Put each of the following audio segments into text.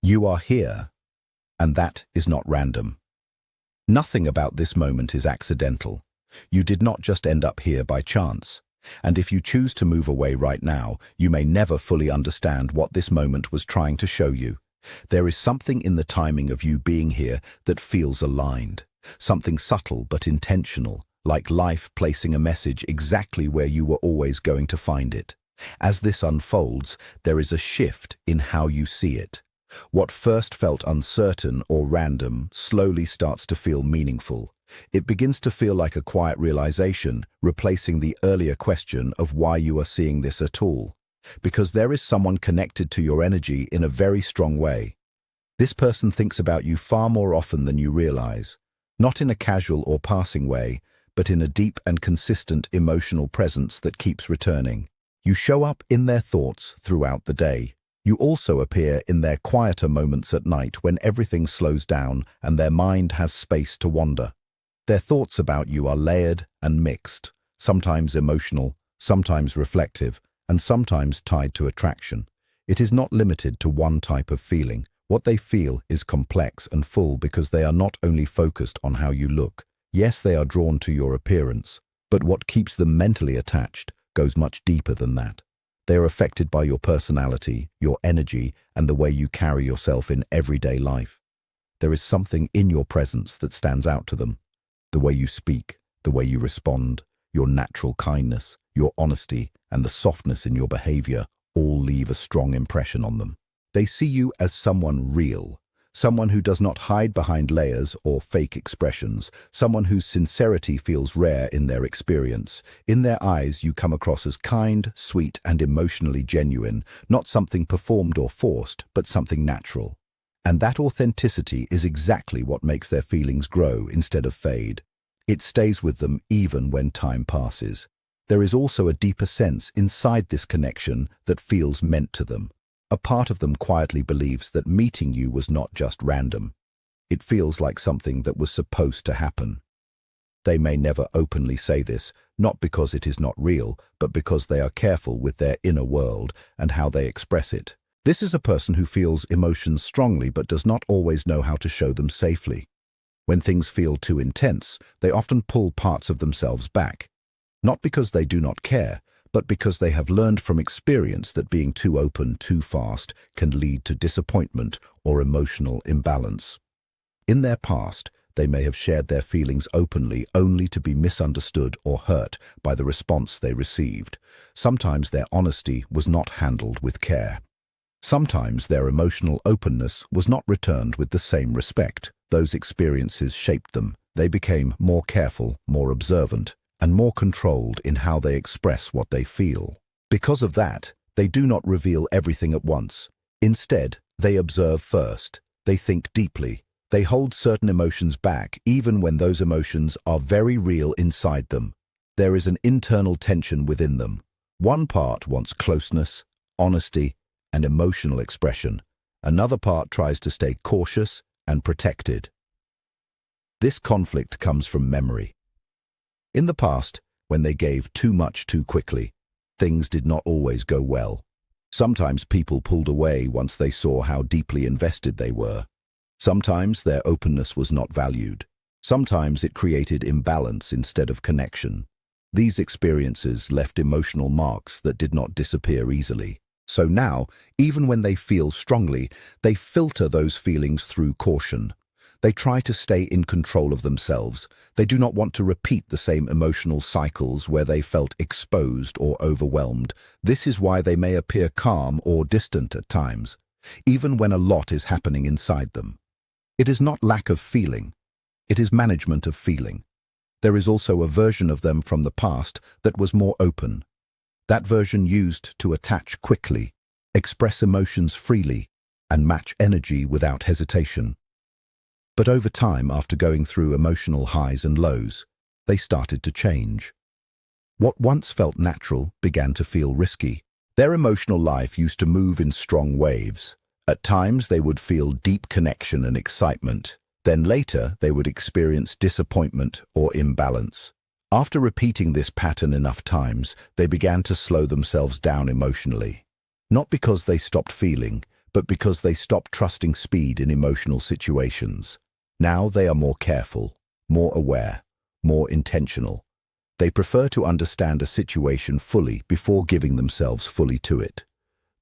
You are here, and that is not random. Nothing about this moment is accidental. You did not just end up here by chance. And if you choose to move away right now, you may never fully understand what this moment was trying to show you. There is something in the timing of you being here that feels aligned. Something subtle but intentional, like life placing a message exactly where you were always going to find it. As this unfolds, there is a shift in how you see it. What first felt uncertain or random slowly starts to feel meaningful. It begins to feel like a quiet realization, replacing the earlier question of why you are seeing this at all. Because there is someone connected to your energy in a very strong way. This person thinks about you far more often than you realize, not in a casual or passing way, but in a deep and consistent emotional presence that keeps returning. You show up in their thoughts throughout the day. You also appear in their quieter moments at night when everything slows down and their mind has space to wander. Their thoughts about you are layered and mixed, sometimes emotional, sometimes reflective, and sometimes tied to attraction. It is not limited to one type of feeling. What they feel is complex and full because they are not only focused on how you look. Yes, they are drawn to your appearance, but what keeps them mentally attached goes much deeper than that. They are affected by your personality, your energy, and the way you carry yourself in everyday life. There is something in your presence that stands out to them. The way you speak, the way you respond, your natural kindness, your honesty, and the softness in your behavior all leave a strong impression on them. They see you as someone real, someone who does not hide behind layers or fake expressions, someone whose sincerity feels rare in their experience. In their eyes, you come across as kind, sweet, and emotionally genuine, not something performed or forced, but something natural. And that authenticity is exactly what makes their feelings grow instead of fade. It stays with them even when time passes. There is also a deeper sense inside this connection that feels meant to them. A part of them quietly believes that meeting you was not just random. It feels like something that was supposed to happen. They may never openly say this, not because it is not real, but because they are careful with their inner world and how they express it. This is a person who feels emotions strongly but does not always know how to show them safely. When things feel too intense, they often pull parts of themselves back. Not because they do not care, but because they have learned from experience that being too open too fast can lead to disappointment or emotional imbalance. In their past, they may have shared their feelings openly only to be misunderstood or hurt by the response they received. Sometimes their honesty was not handled with care. Sometimes their emotional openness was not returned with the same respect. Those experiences shaped them. They became more careful, more observant, and more controlled in how they express what they feel. Because of that, they do not reveal everything at once. Instead, they observe first. They think deeply. They hold certain emotions back, even when those emotions are very real inside them. There is an internal tension within them. One part wants closeness, honesty, and emotional expression. Another part tries to stay cautious and protected. This conflict comes from memory. In the past, when they gave too much too quickly, things did not always go well. Sometimes people pulled away once they saw how deeply invested they were. Sometimes their openness was not valued. Sometimes it created imbalance instead of connection. These experiences left emotional marks that did not disappear easily. So now, even when they feel strongly, they filter those feelings through caution. They try to stay in control of themselves. They do not want to repeat the same emotional cycles where they felt exposed or overwhelmed. This is why they may appear calm or distant at times, even when a lot is happening inside them. It is not lack of feeling. It is management of feeling. There is also a version of them from the past that was more open. That version used to attach quickly, express emotions freely, and match energy without hesitation. But over time, after going through emotional highs and lows, they started to change. What once felt natural began to feel risky. Their emotional life used to move in strong waves. At times, they would feel deep connection and excitement. Then later, they would experience disappointment or imbalance. After repeating this pattern enough times, they began to slow themselves down emotionally. Not because they stopped feeling, but because they stopped trusting speed in emotional situations. Now they are more careful, more aware, more intentional. They prefer to understand a situation fully before giving themselves fully to it.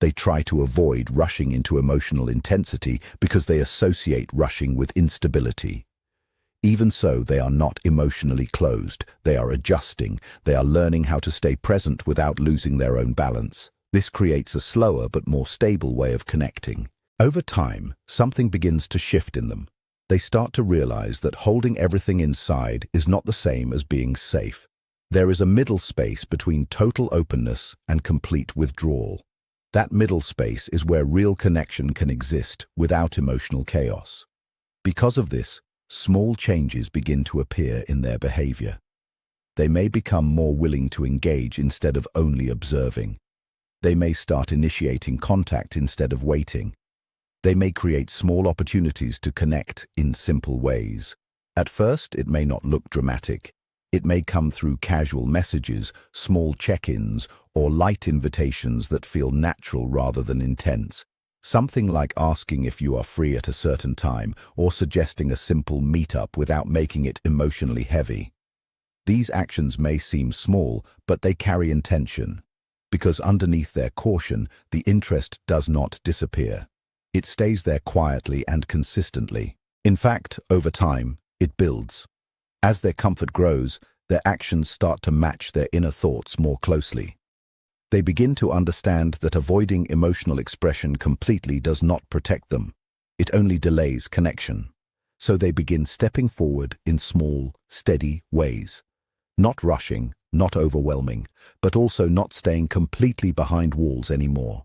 They try to avoid rushing into emotional intensity because they associate rushing with instability. Even so, they are not emotionally closed. They are adjusting. They are learning how to stay present without losing their own balance. This creates a slower but more stable way of connecting. Over time, something begins to shift in them. They start to realize that holding everything inside is not the same as being safe. There is a middle space between total openness and complete withdrawal. That middle space is where real connection can exist without emotional chaos. Because of this, small changes begin to appear in their behavior. They may become more willing to engage instead of only observing. They may start initiating contact instead of waiting. They may create small opportunities to connect in simple ways. At first, it may not look dramatic. It may come through casual messages, small check-ins, or light invitations that feel natural rather than intense. Something like asking if you are free at a certain time or suggesting a simple meetup without making it emotionally heavy. These actions may seem small, but they carry intention. Because underneath their caution, the interest does not disappear. It stays there quietly and consistently. In fact, over time, it builds. As their comfort grows, their actions start to match their inner thoughts more closely. They begin to understand that avoiding emotional expression completely does not protect them. It only delays connection. So they begin stepping forward in small, steady ways. Not rushing, not overwhelming, but also not staying completely behind walls anymore.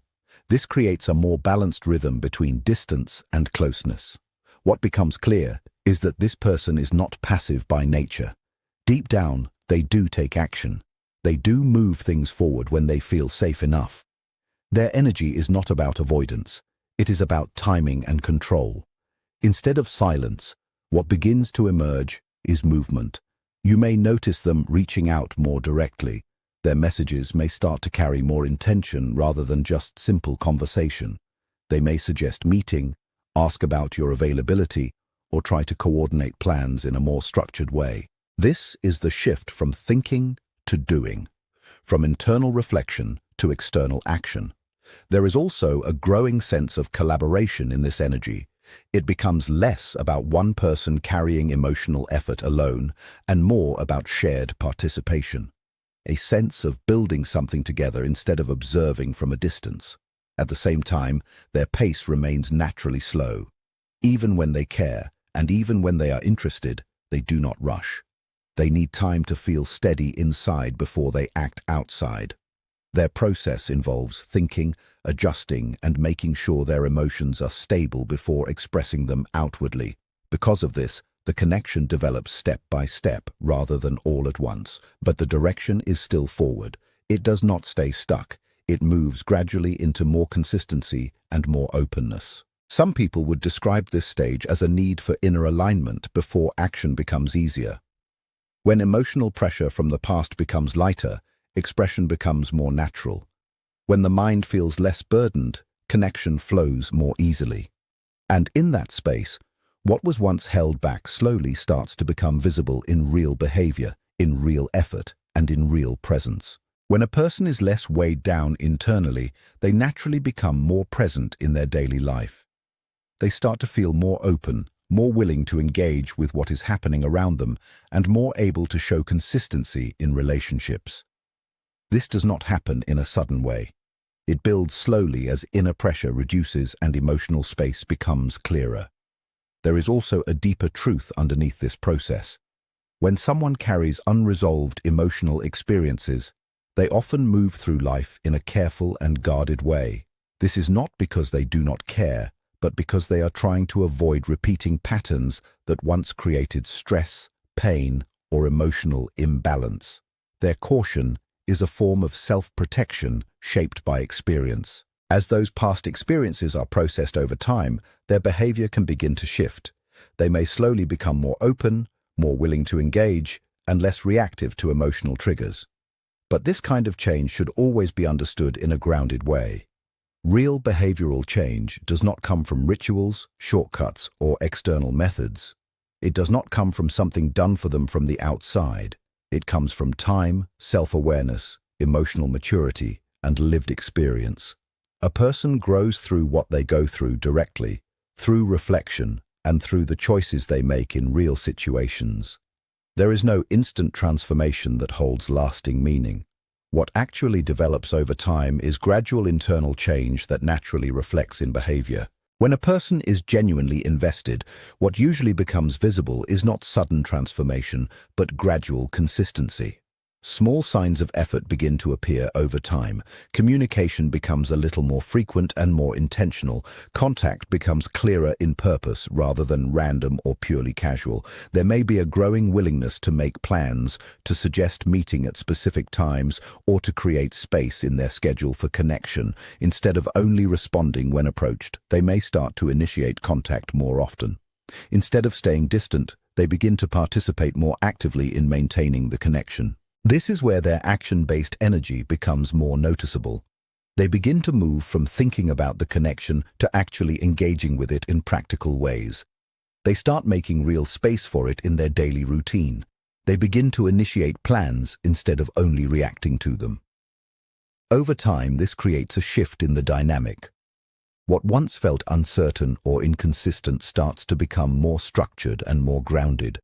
This creates a more balanced rhythm between distance and closeness. What becomes clear is that this person is not passive by nature. Deep down, they do take action. They do move things forward when they feel safe enough. Their energy is not about avoidance. It is about timing and control. Instead of silence, what begins to emerge is movement. You may notice them reaching out more directly. Their messages may start to carry more intention rather than just simple conversation. They may suggest meeting, ask about your availability, or try to coordinate plans in a more structured way. This is the shift from thinking to doing, from internal reflection to external action. There is also a growing sense of collaboration in this energy. It becomes less about one person carrying emotional effort alone and more about shared participation. A sense of building something together instead of observing from a distance. At the same time, their pace remains naturally slow. Even when they care, and even when they are interested, they do not rush. They need time to feel steady inside before they act outside. Their process involves thinking, adjusting, and making sure their emotions are stable before expressing them outwardly. Because of this, the connection develops step by step rather than all at once, but the direction is still forward. It does not stay stuck. It moves gradually into more consistency and more openness. Some people would describe this stage as a need for inner alignment before action becomes easier. When emotional pressure from the past becomes lighter, expression becomes more natural. When the mind feels less burdened, connection flows more easily. And in that space, what was once held back slowly starts to become visible in real behavior, in real effort, and in real presence. When a person is less weighed down internally, they naturally become more present in their daily life. They start to feel more open, more willing to engage with what is happening around them, and more able to show consistency in relationships. This does not happen in a sudden way. It builds slowly as inner pressure reduces and emotional space becomes clearer. There is also a deeper truth underneath this process. When someone carries unresolved emotional experiences, they often move through life in a careful and guarded way. This is not because they do not care, but because they are trying to avoid repeating patterns that once created stress, pain, or emotional imbalance. Their caution is a form of self-protection shaped by experience. As those past experiences are processed over time, their behavior can begin to shift. They may slowly become more open, more willing to engage, and less reactive to emotional triggers. But this kind of change should always be understood in a grounded way. Real behavioral change does not come from rituals, shortcuts, or external methods. It does not come from something done for them from the outside. It comes from time, self-awareness, emotional maturity, and lived experience. A person grows through what they go through directly, through reflection, and through the choices they make in real situations. There is no instant transformation that holds lasting meaning. What actually develops over time is gradual internal change that naturally reflects in behavior. When a person is genuinely invested, what usually becomes visible is not sudden transformation, but gradual consistency. Small signs of effort begin to appear over time. Communication becomes a little more frequent and more intentional. Contact becomes clearer in purpose rather than random or purely casual. There may be a growing willingness to make plans, to suggest meeting at specific times, or to create space in their schedule for connection. Instead of only responding when approached, they may start to initiate contact more often. Instead of staying distant, they begin to participate more actively in maintaining the connection. This is where their action-based energy becomes more noticeable. They begin to move from thinking about the connection to actually engaging with it in practical ways. They start making real space for it in their daily routine. They begin to initiate plans instead of only reacting to them. Over time, this creates a shift in the dynamic. What once felt uncertain or inconsistent starts to become more structured and more grounded.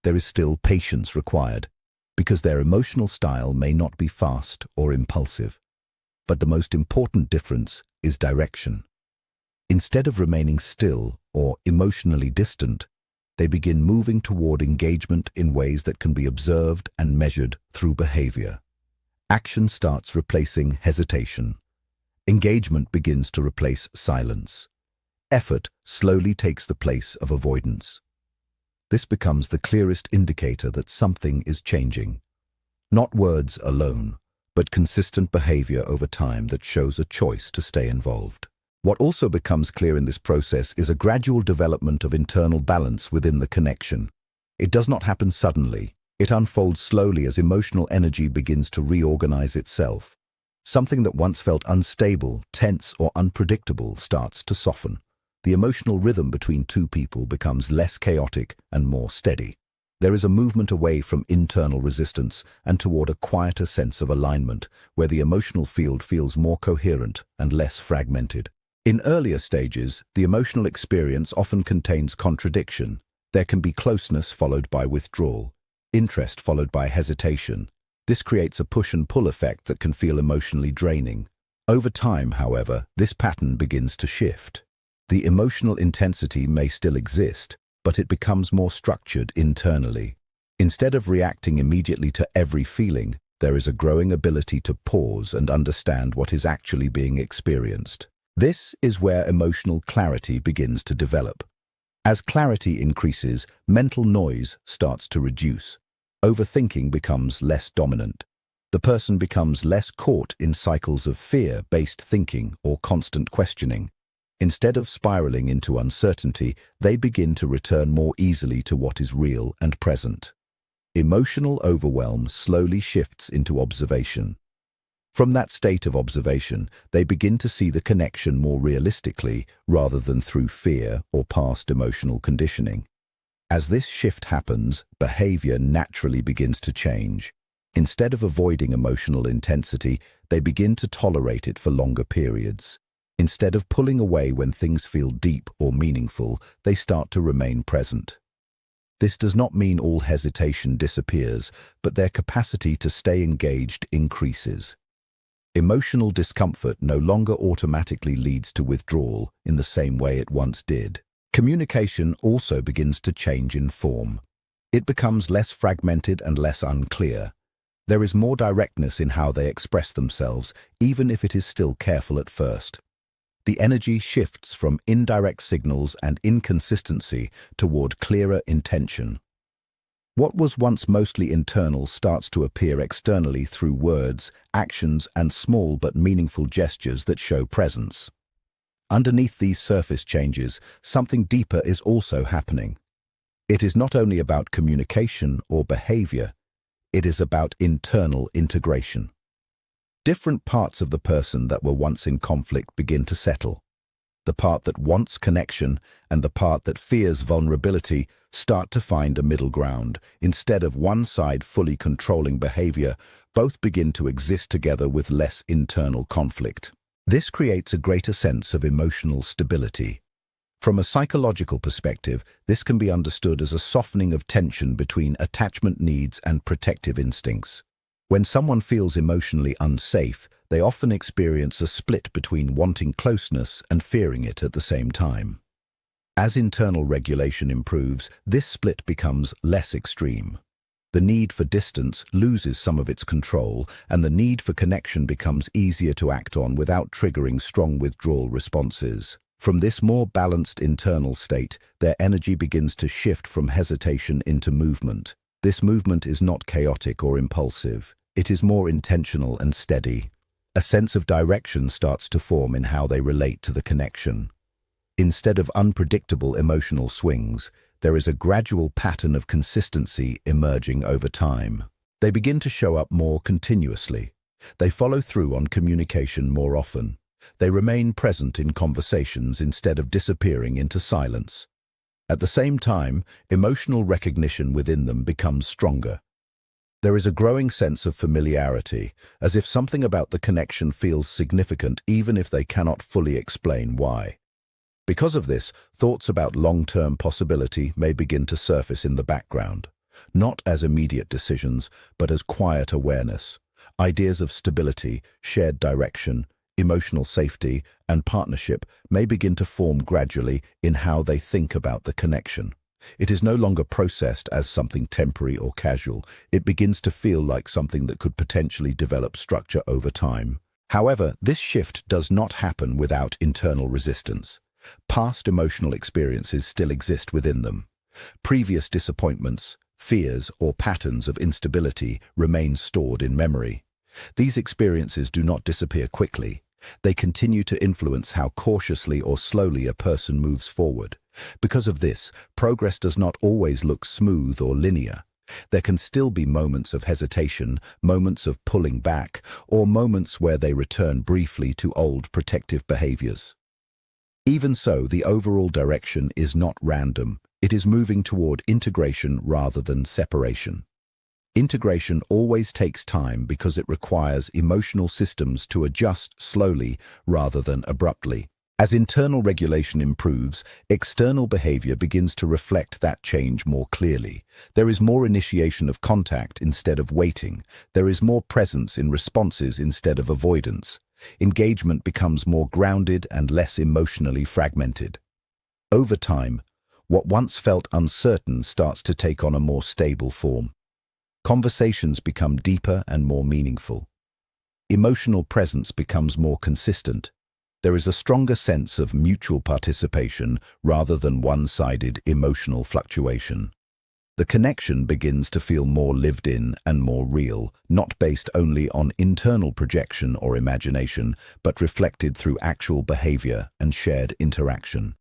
There is still patience required, because their emotional style may not be fast or impulsive. But the most important difference is direction. Instead of remaining still or emotionally distant, they begin moving toward engagement in ways that can be observed and measured through behavior. Action starts replacing hesitation. Engagement begins to replace silence. Effort slowly takes the place of avoidance. This becomes the clearest indicator that something is changing. Not words alone, but consistent behavior over time that shows a choice to stay involved. What also becomes clear in this process is a gradual development of internal balance within the connection. It does not happen suddenly. It unfolds slowly as emotional energy begins to reorganize itself. Something that once felt unstable, tense, or unpredictable starts to soften. The emotional rhythm between two people becomes less chaotic and more steady. There is a movement away from internal resistance and toward a quieter sense of alignment, where the emotional field feels more coherent and less fragmented. In earlier stages, the emotional experience often contains contradiction. There can be closeness followed by withdrawal, interest followed by hesitation. This creates a push and pull effect that can feel emotionally draining. Over time, however, this pattern begins to shift. The emotional intensity may still exist, but it becomes more structured internally. Instead of reacting immediately to every feeling, there is a growing ability to pause and understand what is actually being experienced. This is where emotional clarity begins to develop. As clarity increases, mental noise starts to reduce. Overthinking becomes less dominant. The person becomes less caught in cycles of fear-based thinking or constant questioning. Instead of spiraling into uncertainty, they begin to return more easily to what is real and present. Emotional overwhelm slowly shifts into observation. From that state of observation, they begin to see the connection more realistically rather than through fear or past emotional conditioning. As this shift happens, behavior naturally begins to change. Instead of avoiding emotional intensity, they begin to tolerate it for longer periods. Instead of pulling away when things feel deep or meaningful, they start to remain present. This does not mean all hesitation disappears, but their capacity to stay engaged increases. Emotional discomfort no longer automatically leads to withdrawal in the same way it once did. Communication also begins to change in form. It becomes less fragmented and less unclear. There is more directness in how they express themselves, even if it is still careful at first. The energy shifts from indirect signals and inconsistency toward clearer intention. What was once mostly internal starts to appear externally through words, actions, and small but meaningful gestures that show presence. Underneath these surface changes, something deeper is also happening. It is not only about communication or behavior, it is about internal integration. Different parts of the person that were once in conflict begin to settle. The part that wants connection and the part that fears vulnerability start to find a middle ground. Instead of one side fully controlling behavior, both begin to exist together with less internal conflict. This creates a greater sense of emotional stability. From a psychological perspective, this can be understood as a softening of tension between attachment needs and protective instincts. When someone feels emotionally unsafe, they often experience a split between wanting closeness and fearing it at the same time. As internal regulation improves, this split becomes less extreme. The need for distance loses some of its control, and the need for connection becomes easier to act on without triggering strong withdrawal responses. From this more balanced internal state, their energy begins to shift from hesitation into movement. This movement is not chaotic or impulsive. It is more intentional and steady. A sense of direction starts to form in how they relate to the connection. Instead of unpredictable emotional swings, there is a gradual pattern of consistency emerging over time. They begin to show up more continuously. They follow through on communication more often. They remain present in conversations instead of disappearing into silence. At the same time, emotional recognition within them becomes stronger. There is a growing sense of familiarity, as if something about the connection feels significant even if they cannot fully explain why. Because of this, thoughts about long-term possibility may begin to surface in the background, not as immediate decisions, but as quiet awareness. Ideas of stability, shared direction, emotional safety, and partnership may begin to form gradually in how they think about the connection. It is no longer processed as something temporary or casual. It begins to feel like something that could potentially develop structure over time. However, this shift does not happen without internal resistance. Past emotional experiences still exist within them. Previous disappointments, fears, or patterns of instability remain stored in memory. These experiences do not disappear quickly. They continue to influence how cautiously or slowly a person moves forward. Because of this, progress does not always look smooth or linear. There can still be moments of hesitation, moments of pulling back, or moments where they return briefly to old protective behaviors. Even so, the overall direction is not random. It is moving toward integration rather than separation. Integration always takes time because it requires emotional systems to adjust slowly rather than abruptly. As internal regulation improves, external behavior begins to reflect that change more clearly. There is more initiation of contact instead of waiting. There is more presence in responses instead of avoidance. Engagement becomes more grounded and less emotionally fragmented. Over time, what once felt uncertain starts to take on a more stable form. Conversations become deeper and more meaningful. Emotional presence becomes more consistent. There is a stronger sense of mutual participation rather than one-sided emotional fluctuation. The connection begins to feel more lived in and more real, not based only on internal projection or imagination, but reflected through actual behavior and shared interaction.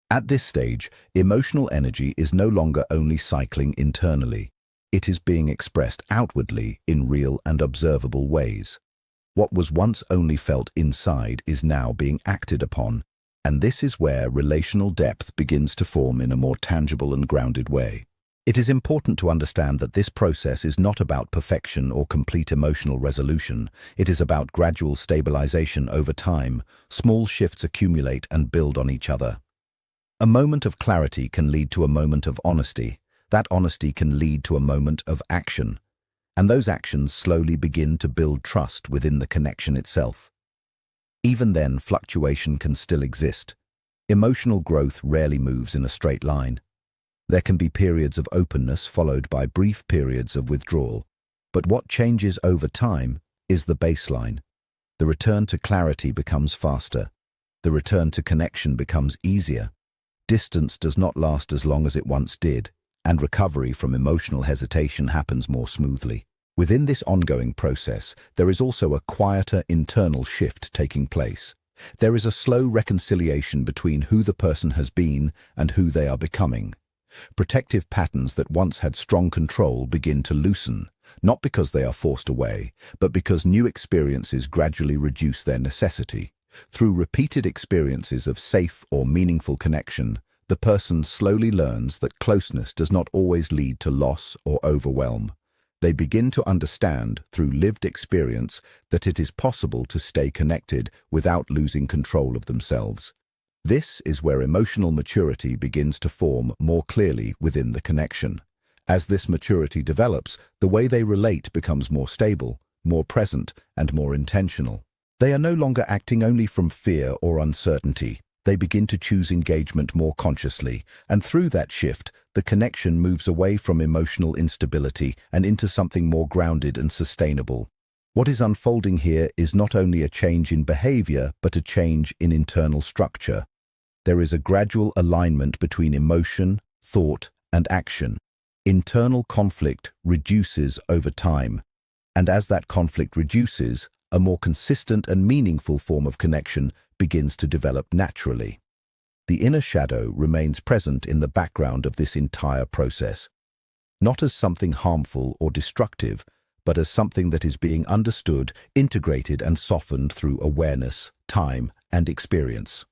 At this stage, emotional energy is no longer only cycling internally. It is being expressed outwardly in real and observable ways. What was once only felt inside is now being acted upon, and this is where relational depth begins to form in a more tangible and grounded way. It is important to understand that this process is not about perfection or complete emotional resolution. It is about gradual stabilization over time. Small shifts accumulate and build on each other. A moment of clarity can lead to a moment of honesty. That honesty can lead to a moment of action. And those actions slowly begin to build trust within the connection itself. Even then, fluctuation can still exist. Emotional growth rarely moves in a straight line. There can be periods of openness followed by brief periods of withdrawal. But what changes over time is the baseline. The return to clarity becomes faster. The return to connection becomes easier. Distance does not last as long as it once did, and recovery from emotional hesitation happens more smoothly. Within this ongoing process, there is also a quieter internal shift taking place. There is a slow reconciliation between who the person has been and who they are becoming. Protective patterns that once had strong control begin to loosen, not because they are forced away, but because new experiences gradually reduce their necessity. Through repeated experiences of safe or meaningful connection, the person slowly learns that closeness does not always lead to loss or overwhelm. They begin to understand, through lived experience, that it is possible to stay connected without losing control of themselves. This is where emotional maturity begins to form more clearly within the connection. As this maturity develops, the way they relate becomes more stable, more present, and more intentional. They are no longer acting only from fear or uncertainty. They begin to choose engagement more consciously, and through that shift, the connection moves away from emotional instability and into something more grounded and sustainable. What is unfolding here is not only a change in behavior, but a change in internal structure. There is a gradual alignment between emotion, thought, and action. Internal conflict reduces over time, and as that conflict reduces, a more consistent and meaningful form of connection begins to develop naturally. The inner shadow remains present in the background of this entire process, not as something harmful or destructive, but as something that is being understood, integrated, and softened through awareness, time, and experience.